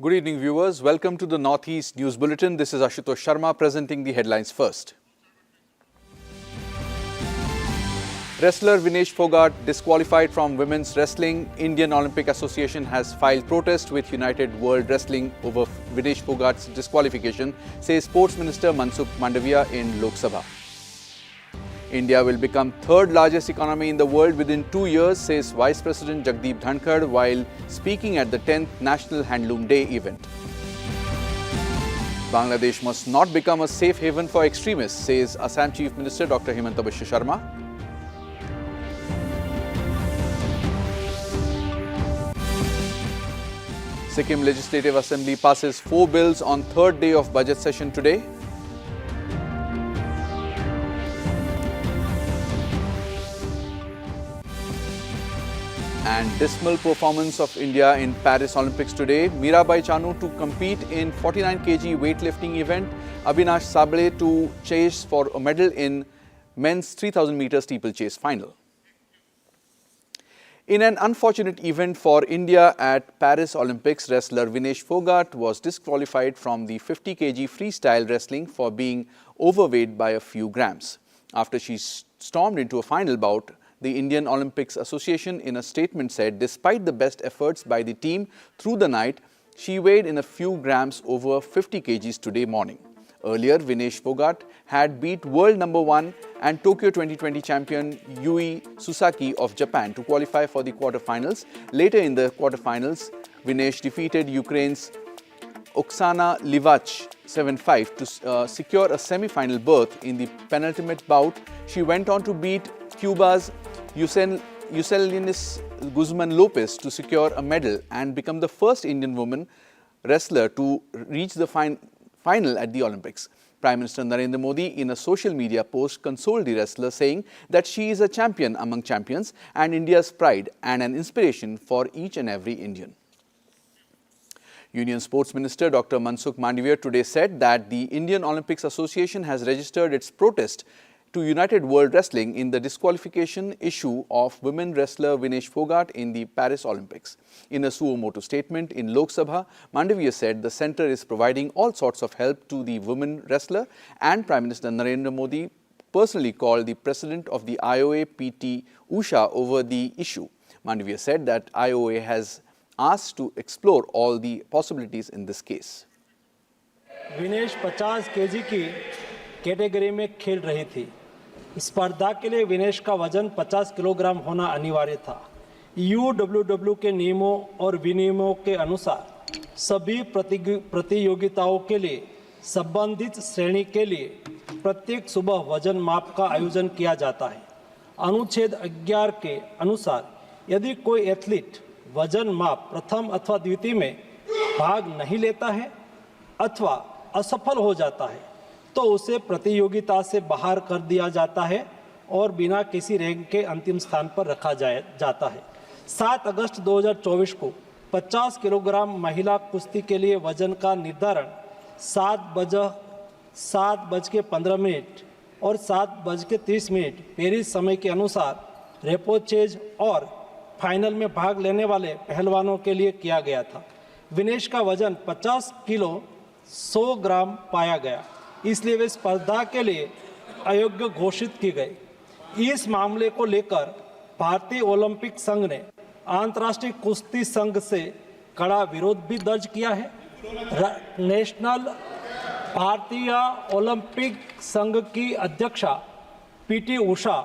Good evening, viewers. Welcome to the Northeast News Bulletin. This is Ashutosh Sharma presenting the headlines first. Wrestler Vinesh Fogart disqualified from women's wrestling. Indian Olympic Association has filed protest with United World Wrestling over Vinesh Fogart's disqualification, says Sports Minister Mansukh Mandavia in Lok Sabha. India will become third largest economy in the world within 2 years, says Vice President Jagdeep Dhankad while speaking at the 10th National Handloom Day event. Bangladesh must not become a safe haven for extremists, says Assam Chief Minister Dr. Himanta Biswa Sharma. Sikkim Legislative Assembly passes 4 bills on third day of budget session today. And dismal performance of India in Paris Olympics today. Mirabai Chanu to compete in 49 kg weightlifting event. Abhinash Sable to chase for a medal in men's 3000 meter steeplechase final. In an unfortunate event for India at Paris Olympics, wrestler Vinesh Fogart was disqualified from the 50 kg freestyle wrestling for being overweight by a few grams. After she stormed into a final bout, the Indian Olympics Association in a statement said despite the best efforts by the team through the night, she weighed in a few grams over 50 kgs today morning. Earlier, Vinesh Fogart had beat world number 1 and Tokyo 2020 champion Yui Susaki of Japan to qualify for the quarterfinals. Later in the quarterfinals, Vinesh defeated Ukraine's Oksana Livach 7-5 to secure a semi-final berth. In the penultimate bout, she went on to beat Cuba's Yuselinis Guzman Lopez to secure a medal and become the first Indian woman wrestler to reach the final at the Olympics. Prime Minister Narendra Modi in a social media post consoled the wrestler, saying that she is a champion among champions and India's pride and an inspiration for each and every Indian. Union Sports Minister Dr. Mansukh Mandavia today said that the Indian Olympics Association has registered its protest to United World Wrestling in the disqualification issue of women wrestler Vinesh Fogart in the Paris Olympics. In a suo motu statement in Lok Sabha, Mandavia said the centre is providing all sorts of help to the women wrestler, and Prime Minister Narendra Modi personally called the president of the IOA PT Usha over the issue. Mandavia said that IOA has asked to explore all the possibilities in this case. Vinesh 50 KG की category में खेल रही थी। स्पर्धा के लिए विनेश का वजन 50 किलोग्राम होना अनिवार्य था। यूडब्ल्यूडब्ल्यू के नियमों और विनियमों के अनुसार सभी प्रतियोगिताओं के लिए संबंधित श्रेणी के लिए प्रत्येक सुबह वजन माप का आयोजन किया जाता है। अनुच्छेद 11 के अनुसार यदि कोई एथलीट वजन माप प्रथम अथवा द्वितीय में भाग नहीं लेता है अथवा असफल हो जाता है तो उसे प्रतियोगिता से बाहर कर दिया जाता है और बिना किसी रैंक के अंतिम स्थान पर रखा जाता है। 7 अगस्त 2024 को 50 किलोग्राम महिला कुश्ती के लिए वजन का निर्धारण 7:15 और 7:30 पेरिस समय के अनुसार रेपोचेज और फाइनल में भाग लेने वाले पहलवानों के लिए किया गया था। विनेश का वजन 50 किलो 100 ग्राम पाया गया, इसलिए वे स्पर्धा के लिए अयोग्य घोषित की गई। इस मामले को लेकर भारतीय ओलंपिक संघ ने अंतर्राष्ट्रीय कुश्ती संघ से कड़ा विरोध भी दर्ज किया है। नेशनल भारतीय ओलंपिक संघ की अध्यक्षा PT उषा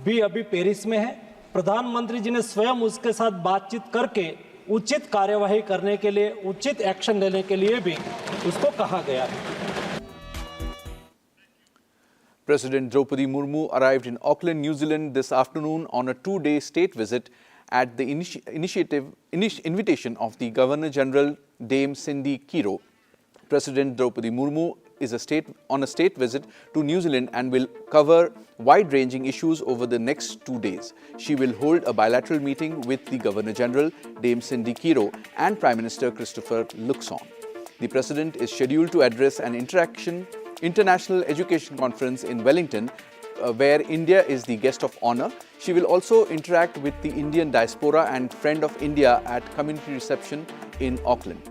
भी अभी पेरिस में है। प्रधानमंत्री जी ने स्वयं उसके साथ बातचीत करके उचित कार्यवाही करने के लिए, उचित एक्शन लेने के लिए भी उसको कहा गया है। President Draupadi Murmu arrived in Auckland, New Zealand this afternoon on a 2-day state visit at the invitation of the Governor-General Dame Cindy Kiro. President Draupadi Murmu is on a state visit to New Zealand and will cover wide-ranging issues over the next 2 days. She will hold a bilateral meeting with the Governor-General, Dame Cindy Kiro, and Prime Minister Christopher Luxon. The President is scheduled to address an international education conference in Wellington, where India is the guest of honor. She will also interact with the Indian diaspora and Friend of India at community reception in Auckland.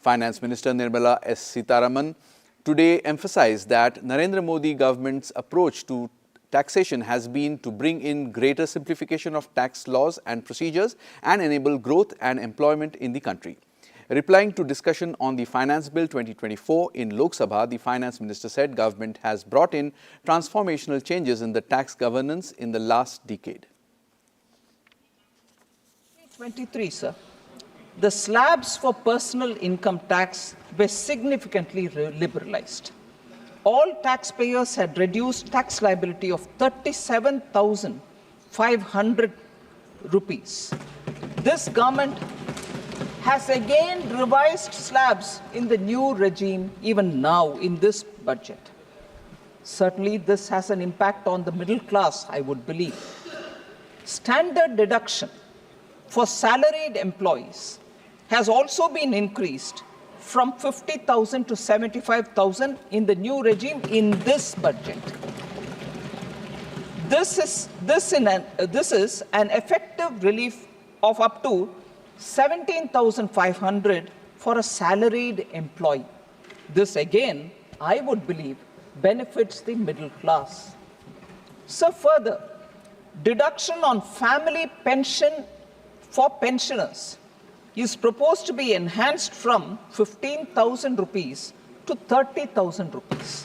Finance Minister Nirmala S. Sitharaman today emphasized that Narendra Modi government's approach to taxation has been to bring in greater simplification of tax laws and procedures and enable growth and employment in the country. Replying to discussion on the Finance Bill 2024 in Lok Sabha, the Finance Minister said government has brought in transformational changes in the tax governance in the last decade. 23, sir. The slabs for personal income tax were significantly liberalized. All taxpayers had reduced tax liability of 37,500 rupees. This government has again revised slabs in the new regime even now in this budget. Certainly this has an impact on the middle class, I would believe. Standard deduction for salaried employees has also been increased from 50,000 to 75,000 in the new regime in this budget. This is an effective relief of up to 17,500 for a salaried employee. This again, I would believe, benefits the middle class. So further, deduction on family pension for pensioners is proposed to be enhanced from 15,000 rupees to 30,000 rupees.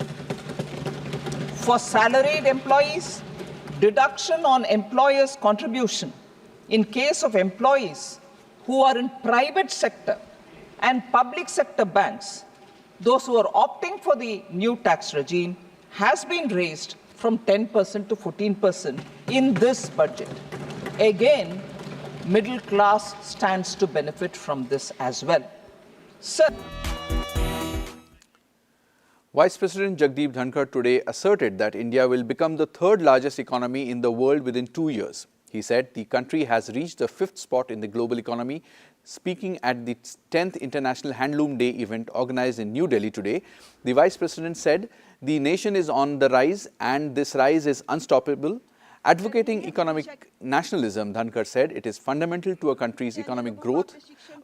For salaried employees, deduction on employers' contribution in case of employees who are in private sector and public sector banks, those who are opting for the new tax regime, has been raised from 10% to 14% in this budget. Again, middle class stands to benefit from this as well. Sir. Vice President Jagdeep Dhankar today asserted that India will become the third largest economy in the world within 2 years. He said the country has reached the 5th spot in the global economy. Speaking at the 10th International Handloom Day event organized in New Delhi today, the Vice President said the nation is on the rise and this rise is unstoppable. Advocating economic nationalism, Dhankar said it is fundamental to a country's economic growth.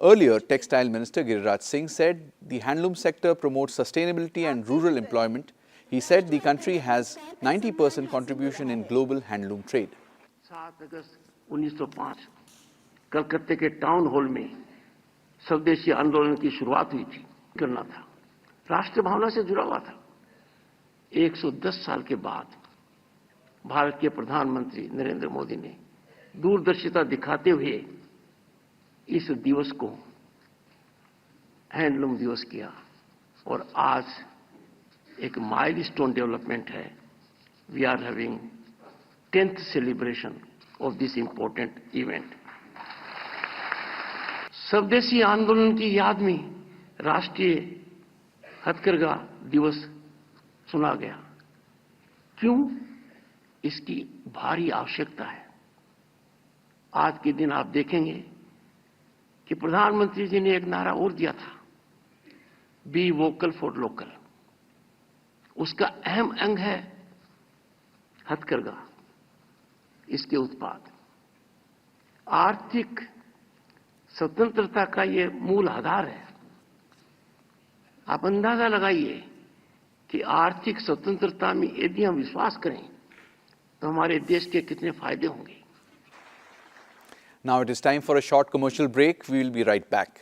Earlier, Textile Minister Giriraj Singh said the handloom sector promotes sustainability and rural employment. He said the country has 90% contribution in global handloom trade. 7 अगस्त 1905 कलकत्ते के town hall में स्वदेशी आंदोलन की शुरुआत हुई थी। करना था, राष्ट्र भावना से जुड़ा हुआ था। 110 साल के बाद भारत के प्रधानमंत्री नरेंद्र मोदी ने दूरदर्शिता दिखाते हुए इस दिवस को हैंडलूम दिवस किया और आज एक माइलस्टोन डेवलपमेंट है। We are having 10th celebration of this important event. स्वदेशी आंदोलन की याद में राष्ट्रीय हथकरघा दिवस चुना गया। क्यों? इसकी भारी आवश्यकता है। आज के दिन आप देखेंगे कि प्रधानमंत्री जी ने एक नारा और दिया था, बी वोकल फॉर लोकल। उसका अहम अंग है हथकरघा, इसके उत्पाद। आर्थिक स्वतंत्रता का ये मूल आधार है। आप अंदाजा लगाइए कि आर्थिक स्वतंत्रता में यदि हम विश्वास करें तो हमारे देश के कितने फायदे होंगे। Now it is time for a short commercial break. We will be right back.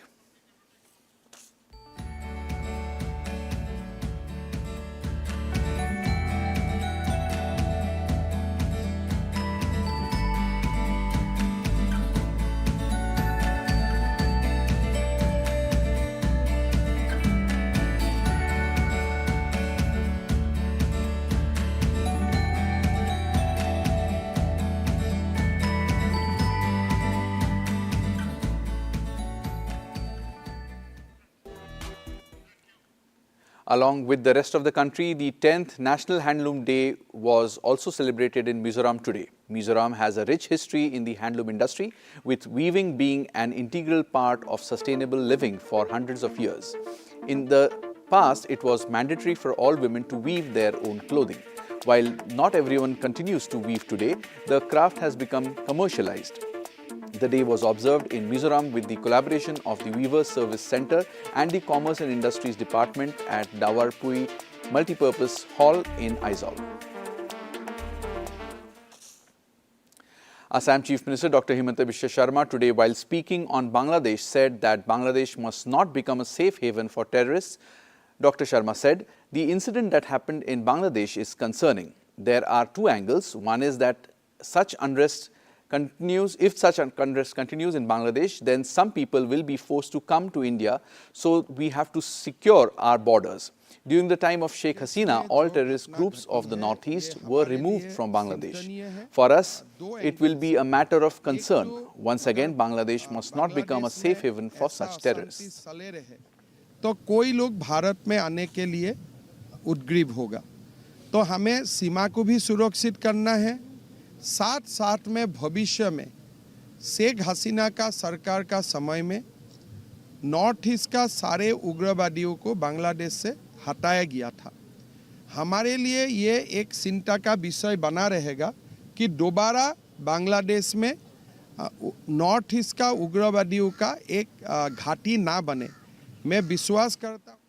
Along with the rest of the country, the 10th National Handloom Day was also celebrated in Mizoram today. Mizoram has a rich history in the handloom industry, with weaving being an integral part of sustainable living for hundreds of years. In the past, it was mandatory for all women to weave their own clothing. While not everyone continues to weave today, the craft has become commercialized. The day was observed in Mizoram with the collaboration of the Weavers Service Centre and the Commerce and Industries Department at Dawarpui Multipurpose Hall in Aizawl. Assam Chief Minister Dr. Himanta Biswa Sharma today, while speaking on Bangladesh, said that Bangladesh must not become a safe haven for terrorists. Dr. Sharma said, the incident that happened in Bangladesh is concerning. There are two angles. One is that if such unrest continues in Bangladesh, then some people will be forced to come to India, so we have to secure our borders. During the time of Sheikh Hasina, all terrorist groups of the northeast were removed from Bangladesh. For us, it will be a matter of concern. Once again, Bangladesh must not become a safe haven for such terrorists. तो कोई लोग भारत में आने के लिए उद्ग्रीव होगा, तो हमें सीमा को भी सुरक्षित करना है। साथ साथ में भविष्य में शेख हसीना का सरकार का समय में नॉर्थ ईस्ट का सारे उग्रवादियों को बांग्लादेश से हटाया गया था। हमारे लिए ये एक चिंता का विषय बना रहेगा कि दोबारा बांग्लादेश में नॉर्थ ईस्ट का उग्रवादियों का एक घाटी ना बने, मैं विश्वास करता हूँ।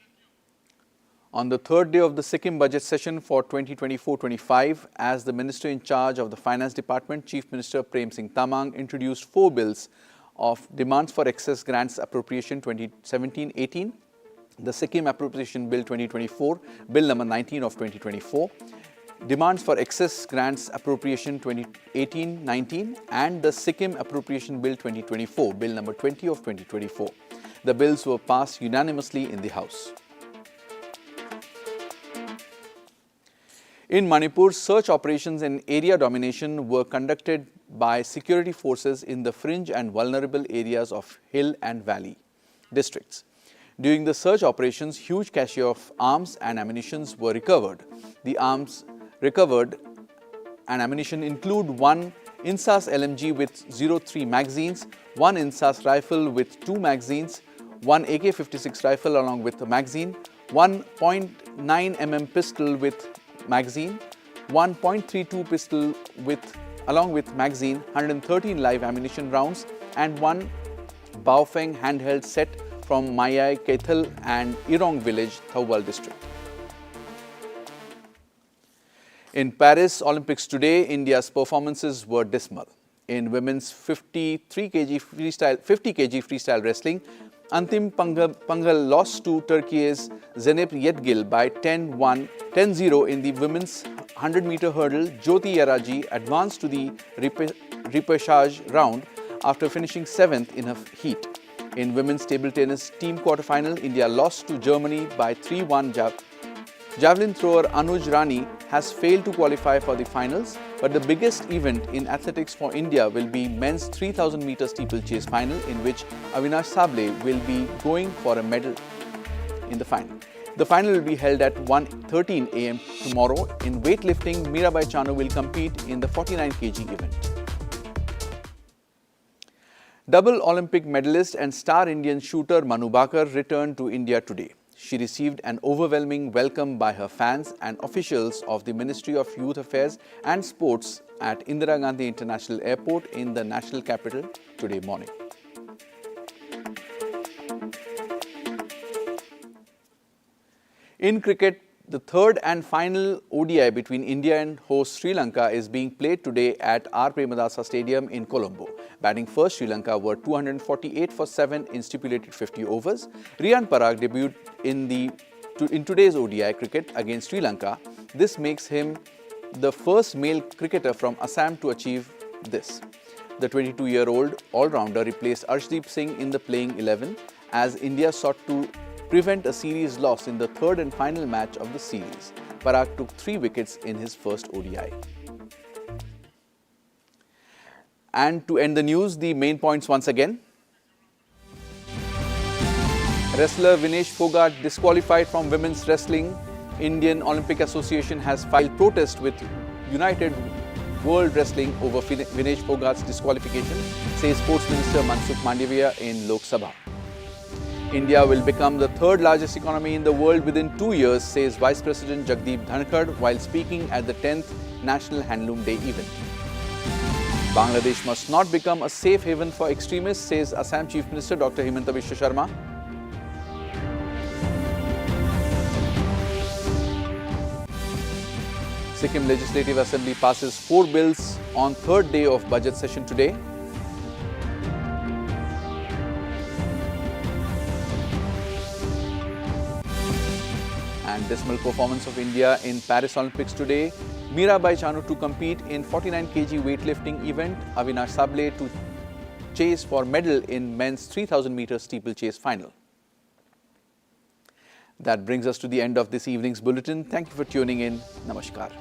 On the third day of the Sikkim budget session for 2024-25, as the Minister in charge of the Finance Department, Chief Minister Prem Singh Tamang introduced 4 bills of demands for excess grants appropriation 2017-18, the Sikkim Appropriation Bill 2024, Bill number 19 of 2024, demands for excess grants appropriation 2018-19, and the Sikkim Appropriation Bill 2024, Bill number 20 of 2024. The bills were passed unanimously in the House. In Manipur, search operations and area domination were conducted by security forces in the fringe and vulnerable areas of hill and valley districts. During the search operations, huge cache of arms and ammunition were recovered. The arms recovered and ammunition include one INSAS LMG with 03 magazines, one INSAS rifle with 2 magazines, one AK-56 rifle along with a magazine, one .9 mm pistol with magazine, one .32 pistol along with magazine, 113 live ammunition rounds, and one Baofeng handheld set from Mayai, Kethal and Irong village, Thawbal district. In Paris Olympics today, India's performances were dismal. In women's 50 kg freestyle wrestling, Antim Pangal lost to Turkey's Zeynep Yetgil by 10-0 in the women's 100-meter hurdle. Jyoti Yaraji advanced to the repechage round after finishing 7th in her heat. In women's table tennis team quarterfinal, India lost to Germany by 3-1. Javelin thrower Anuj Rani has failed to qualify for the finals, but the biggest event in athletics for India will be men's 3000 meter steeplechase final, in which Avinash Sable will be going for a medal in the final. The final will be held at 1:13 AM tomorrow. In weightlifting, Mirabai Chanu will compete in the 49 kg event. Double Olympic medalist and star Indian shooter Manu Bakar returned to India today. She received an overwhelming welcome by her fans and officials of the Ministry of Youth Affairs and Sports at Indira Gandhi International Airport in the national capital today morning. In cricket, the third and final ODI between India and host Sri Lanka is being played today at R. Premadasa Stadium in Colombo. Batting first, Sri Lanka were 248 for 7 in stipulated 50 overs. Riyan Parag debuted in today's ODI cricket against Sri Lanka. This makes him the first male cricketer from Assam to achieve this. The 22-year-old all-rounder replaced Arshdeep Singh in the playing 11 as India sought to prevent a series loss in the third and final match of the series. Parag took 3 wickets in his first ODI. And to end the news, the main points once again. Wrestler Vinesh Fogart disqualified from women's wrestling. Indian Olympic Association has filed protest with United World Wrestling over Vinesh Fogart's disqualification, says Sports Minister Mansukh Mandavia in Lok Sabha. India will become the third largest economy in the world within 2 years, says Vice President Jagdeep Dhankhar while speaking at the 10th National Handloom Day event. Bangladesh must not become a safe haven for extremists, says Assam Chief Minister Dr. Himanta Biswa Sharma. Sikkim Legislative Assembly passes 4 bills on third day of budget session today. And dismal performance of India in Paris Olympics today. Mirabai Chanu to compete in 49 kg weightlifting event. Avinash Sable to chase for medal in men's 3000 meter steeplechase final. That brings us to the end of this evening's bulletin. Thank you for tuning in. Namaskar.